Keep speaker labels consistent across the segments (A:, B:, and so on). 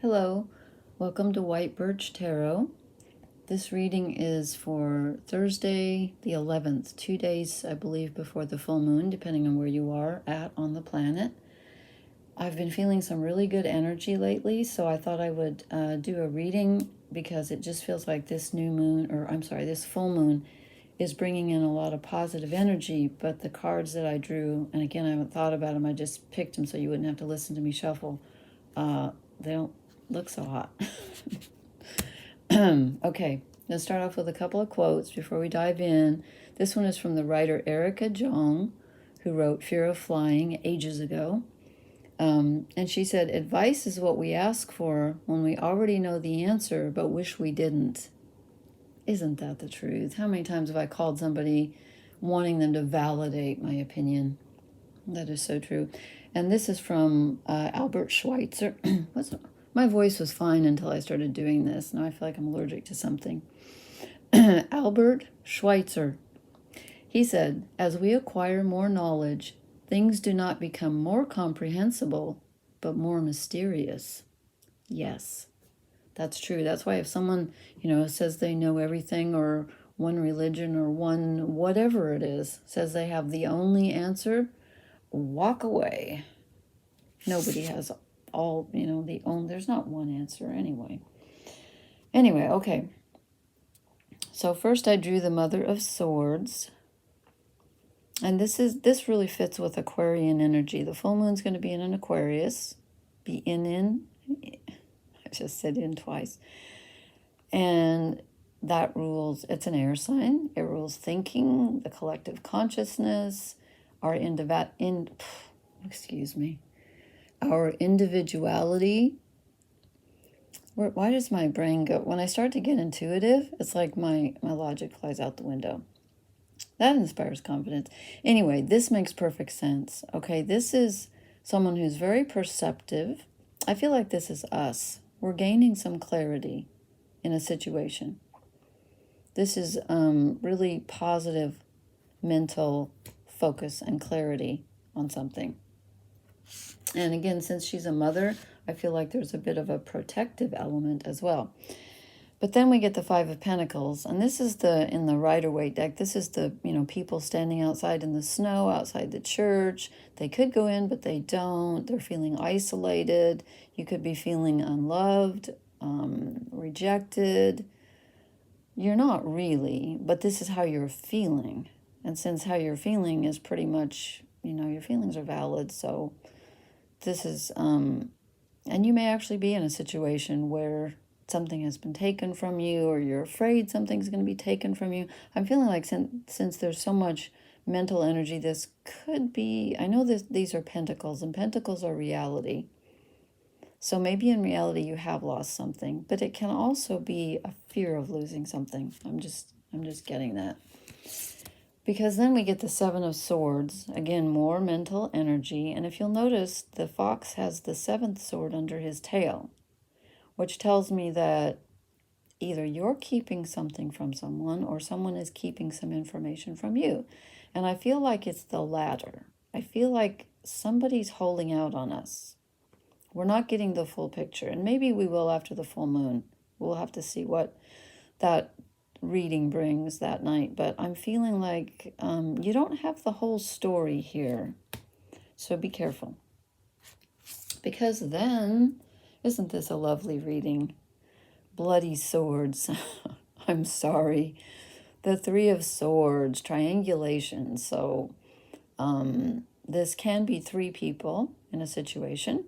A: Hello, welcome to White Birch Tarot. This reading is for Thursday the 11th, 2 days, I believe, before the full moon, depending on where you are at on the planet. I've been feeling some really good energy lately, so I thought I would do a reading because it just feels like this this full moon is bringing in a lot of positive energy, but the cards that I drew, and again, I haven't thought about them, I just picked them so you wouldn't have to listen to me shuffle. They don't look so hot. Okay, let's start off with a couple of quotes before we dive in. This one is from the writer Erica Jong, who wrote Fear of Flying ages ago. And she said, advice is what we ask for when we already know the answer but wish we didn't. Isn't that the truth? How many times have I called somebody wanting them to validate my opinion? That is so true. And this is from Albert Schweitzer. My voice was fine until I started doing this. Now I feel like I'm allergic to something. Albert Schweitzer. He said, as we acquire more knowledge, things do not become more comprehensible, but more mysterious. Yes, that's true. That's why if someone, says they know everything, or one religion or one whatever it is, says they have the only answer, walk away. Nobody has all, there's not one answer anyway. Okay. So first I drew the Mother of Swords. And this really fits with Aquarian energy. The full moon's going to be in an Aquarius. I just said in twice. And that rules, it's an air sign. It rules thinking, the collective consciousness, our our individuality. Why does my brain go, when I start to get intuitive, it's like my logic flies out the window. That inspires confidence. Anyway, this makes perfect sense. Okay, this is someone who's very perceptive. I feel like this is us. We're gaining some clarity in a situation. This is really positive mental focus and clarity on something. And again, since she's a mother, I feel like there's a bit of a protective element as well. But then we get the Five of Pentacles, and this is in the Rider-Waite deck, this is the, people standing outside in the snow, outside the church. They could go in, but they don't. They're feeling isolated. You could be feeling unloved, rejected. You're not really, but this is how you're feeling. And since how you're feeling is pretty much, your feelings are valid, so this is, and you may actually be in a situation where something has been taken from you, or you're afraid something's going to be taken from you. I'm feeling like since there's so much mental energy, this could be, I know these are pentacles, and pentacles are reality. So maybe in reality you have lost something, but it can also be a fear of losing something. I'm just getting that. Because then we get the Seven of Swords, again, more mental energy. And if you'll notice, the fox has the seventh sword under his tail, which tells me that either you're keeping something from someone or someone is keeping some information from you. And I feel like it's the latter. I feel like somebody's holding out on us. We're not getting the full picture. And maybe we will after the full moon. We'll have to see what that reading brings that night. But I'm feeling like you don't have the whole story here. So be careful. Because then, isn't this a lovely reading? Bloody swords. I'm sorry. The Three of Swords, triangulation. So this can be three people in a situation.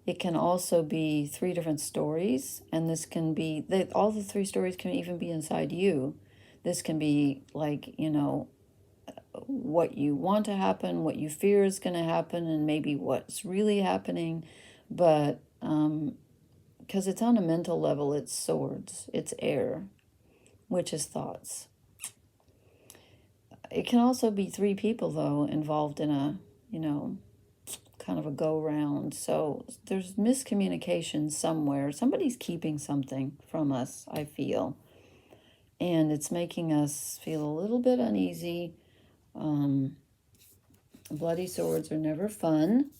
A: It can also be three different stories, and this can be, all the three stories can even be inside you. This can be like, what you want to happen, what you fear is going to happen, and maybe what's really happening. But because it's on a mental level, it's swords, it's air, which is thoughts. It can also be three people, though, involved in a, kind of a go-round. So there's miscommunication somewhere. Somebody's keeping something from us, I feel. And it's making us feel a little bit uneasy. Bloody swords are never fun.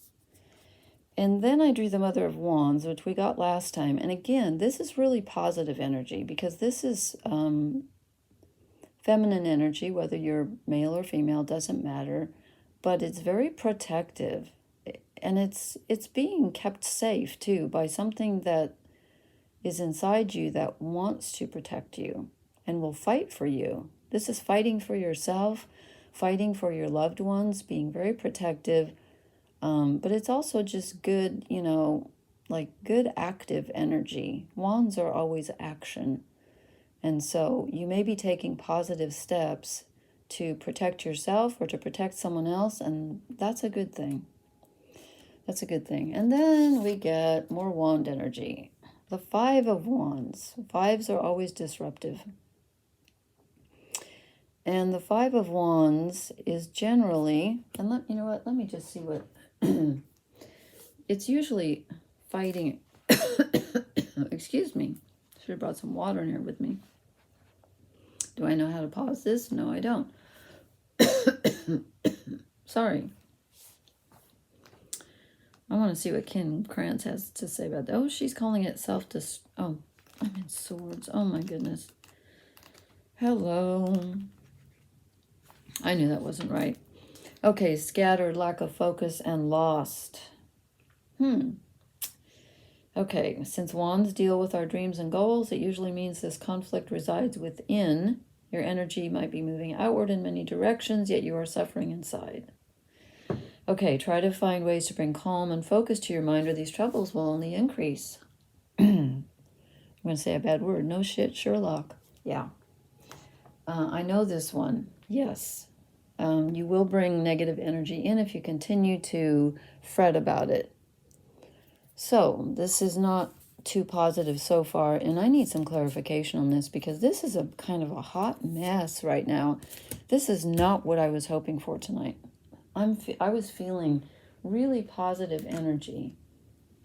A: And then I drew the Mother of Wands, which we got last time. And again, this is really positive energy because this is feminine energy, whether you're male or female, doesn't matter. But it's very protective. And it's being kept safe, too, by something that is inside you that wants to protect you and will fight for you. This is fighting for yourself, fighting for your loved ones, being very protective. But it's also just good, you know, like good active energy. Wands are always action. And so you may be taking positive steps to protect yourself or to protect someone else, and that's a good thing. That's a good thing. And then we get more wand energy. The Five of Wands. Fives are always disruptive. And the Five of Wands is generally, and you know what, let me just see what, it's usually fighting, excuse me, should have brought some water in here with me. Do I know how to pause this? No, I don't. Sorry. I want to see what Kim Krantz has to say about that. Oh, she's calling it oh, I'm in swords. Oh my goodness. Hello. I knew that wasn't right. Okay, scattered, lack of focus, and lost. Okay, since wands deal with our dreams and goals, it usually means this conflict resides within. Your energy might be moving outward in many directions, yet you are suffering inside. Okay, try to find ways to bring calm and focus to your mind, or these troubles will only increase. I'm going to say a bad word. No shit, Sherlock. Yeah. I know this one. Yes. You will bring negative energy in if you continue to fret about it. So, this is not too positive so far, and I need some clarification on this because this is a kind of a hot mess right now. This is not what I was hoping for tonight. I was feeling really positive energy.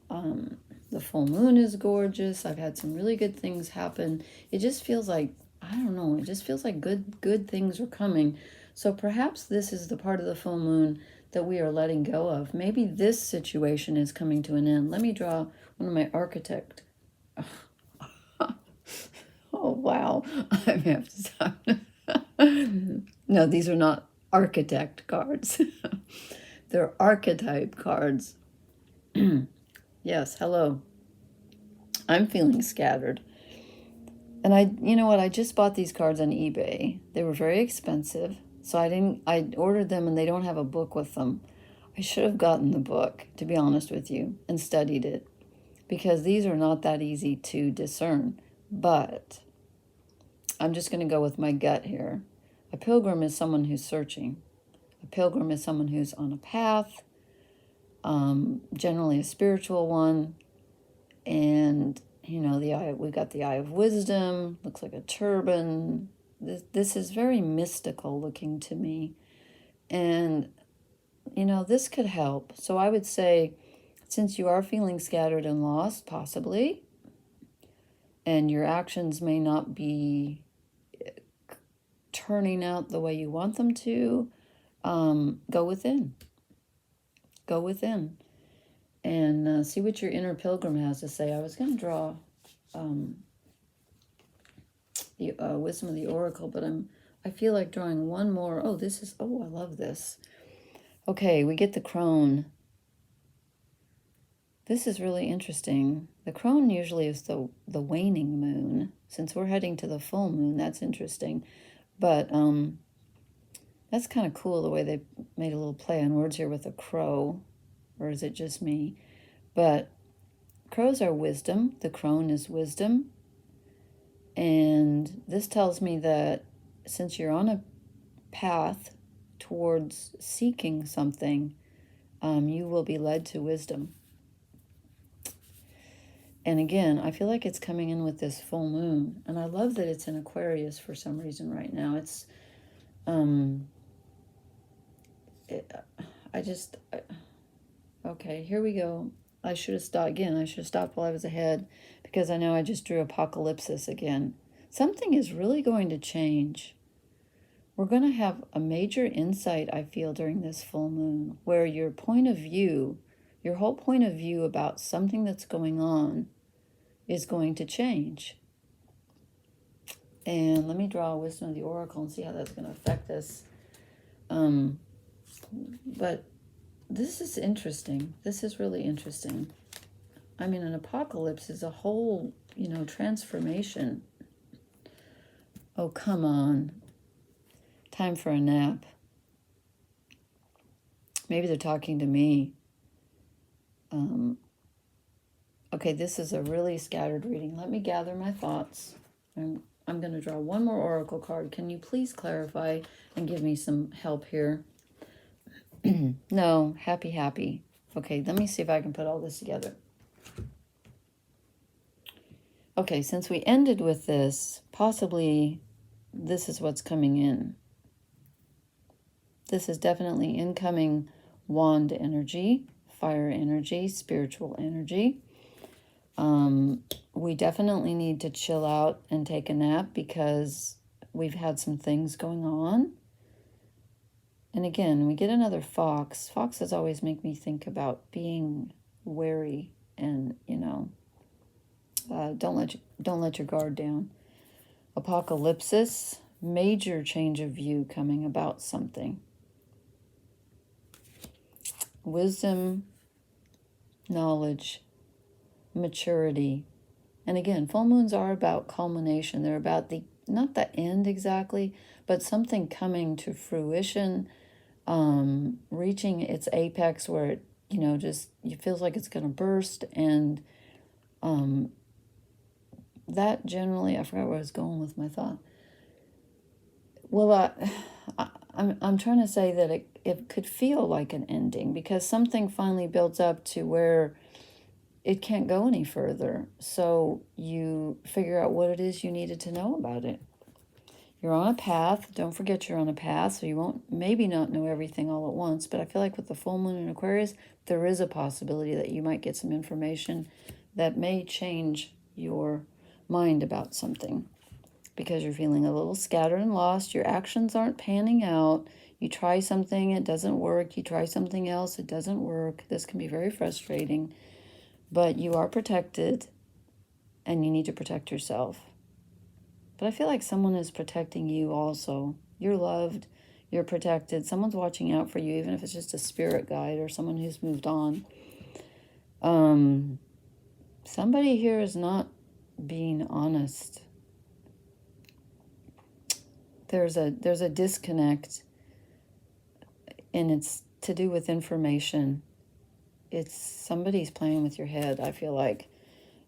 A: The full moon is gorgeous. I've had some really good things happen. It just feels like, I don't know, it just feels like good things are coming. So perhaps this is the part of the full moon that we are letting go of. Maybe this situation is coming to an end. Let me draw one of my architect. Oh, wow. I have to stop. No, these are not architect cards. They're archetype cards. Yes, hello. I'm feeling scattered. And you know what, I just bought these cards on eBay. They were very expensive. So I ordered them and they don't have a book with them. I should have gotten the book, to be honest with you, and studied it. Because these are not that easy to discern. But I'm just going to go with my gut here. A pilgrim is someone who's searching. A pilgrim is someone who's on a path, generally a spiritual one. And, you know, we've got the eye of wisdom, looks like a turban. This is very mystical looking to me. And, you know, this could help. So I would say, since you are feeling scattered and lost, possibly, and your actions may not be turning out the way you want them to, go within. Go within. And see what your inner pilgrim has to say. I was going to draw the Wisdom of the Oracle, but I feel like drawing one more. Oh, I love this. Okay, we get the crone. This is really interesting. The crone usually is the waning moon. Since we're heading to the full moon, that's interesting. But that's kind of cool the way they made a little play on words here with a crow. Or is it just me? But crows are wisdom. The crone is wisdom. And this tells me that since you're on a path towards seeking something, you will be led to wisdom. And again, I feel like it's coming in with this full moon. And I love that it's in Aquarius for some reason right now. It's, okay, here we go. I should have stopped again. I should have stopped while I was ahead because I know I just drew apocalypsis again. Something is really going to change. We're going to have a major insight, I feel, during this full moon where your point of view Your whole point of view about something that's going on is going to change. And let me draw Wisdom of the Oracle and see how that's going to affect this. But this is interesting. This is really interesting. I mean, an apocalypse is a whole, transformation. Oh, come on. Time for a nap. Maybe they're talking to me. Okay, this is a really scattered reading. Let me gather my thoughts. I'm going to draw one more oracle card. Can you please clarify and give me some help here? No, happy. Okay, let me see if I can put all this together. Okay, since we ended with this, possibly this is what's coming in. This is definitely incoming wand energy, fire energy, spiritual energy. We definitely need to chill out and take a nap because we've had some things going on. And again, we get another fox. Foxes always make me think about being wary and, don't let your guard down. Apocalypsis, major change of view coming about something. Wisdom, knowledge, maturity. And again, full moons are about culmination. They're about not the end exactly, but something coming to fruition, reaching its apex where it, it feels like it's going to burst. And that generally, I forgot where I was going with my thought. Well, I'm trying to say that it could feel like an ending because something finally builds up to where it can't go any further. So you figure out what it is you needed to know about it. You're on a path. Don't forget you're on a path, so you won't maybe not know everything all at once. But I feel like with the full moon in Aquarius, there is a possibility that you might get some information that may change your mind about something because you're feeling a little scattered and lost. Your actions aren't panning out. You try something, it doesn't work. You try something else, it doesn't work. This can be very frustrating. But you are protected, and you need to protect yourself. But I feel like someone is protecting you also. You're loved, you're protected. Someone's watching out for you, even if it's just a spirit guide or someone who's moved on. Somebody here is not being honest. There's a disconnect, and it's to do with information. It's somebody's playing with your head, I feel like.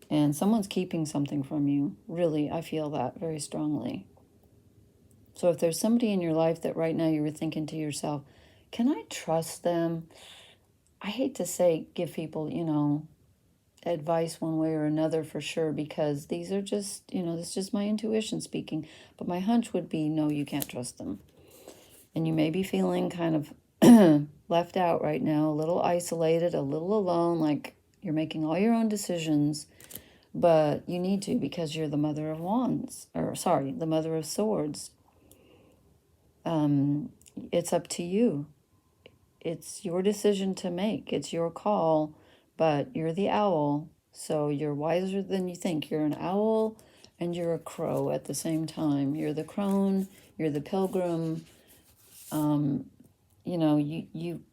A: And someone's keeping something from you. Really, I feel that very strongly. So if there's somebody in your life that right now you were thinking to yourself, can I trust them? I hate to say give people, advice one way or another for sure, because these are just, this is just my intuition speaking. But my hunch would be, no, you can't trust them. And you may be feeling kind of left out right now, a little isolated, a little alone, like you're making all your own decisions, but you need to because you're the Mother of Wands, the Mother of Swords. It's up to you. It's your decision to make. It's your call, but you're the owl, so you're wiser than you think. You're an owl and you're a crow at the same time. You're the crone, you're the pilgrim.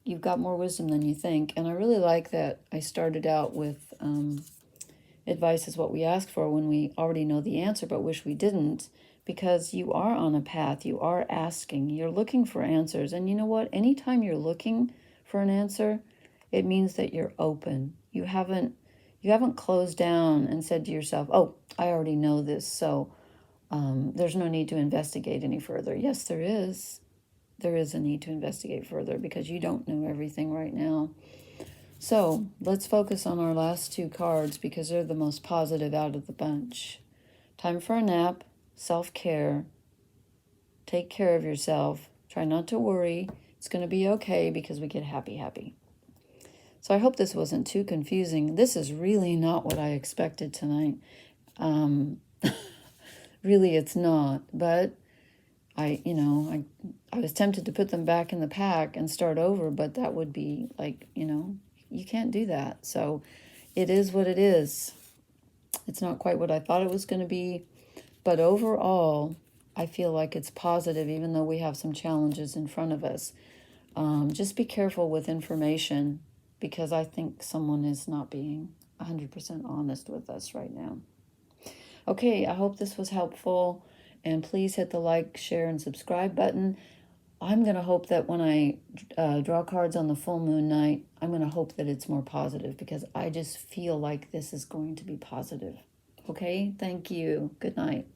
A: You've got more wisdom than you think. And I really like that I started out with advice is what we ask for when we already know the answer but wish we didn't, because you are on a path. You are asking. You're looking for answers. And you know what? Anytime you're looking for an answer, it means that you're open. You haven't closed down and said to yourself, oh, I already know this, so there's no need to investigate any further. Yes, there is. There is a need to investigate further because you don't know everything right now. So let's focus on our last two cards because they're the most positive out of the bunch. Time for a nap, self-care. Take care of yourself. Try not to worry. It's going to be okay because we get happy. So I hope this wasn't too confusing. This is really not what I expected tonight. Really, it's not. But I was tempted to put them back in the pack and start over, but that would be like, You can't do that. So it is what it is. It's not quite what I thought it was going to be. But overall, I feel like it's positive, even though we have some challenges in front of us. Just be careful with information, because I think someone is not being 100% honest with us right now. Okay, I hope this was helpful. And please hit the like, share, and subscribe button. I'm going to hope that when I draw cards on the full moon night, I'm going to hope that it's more positive, because I just feel like this is going to be positive. Okay, thank you. Good night.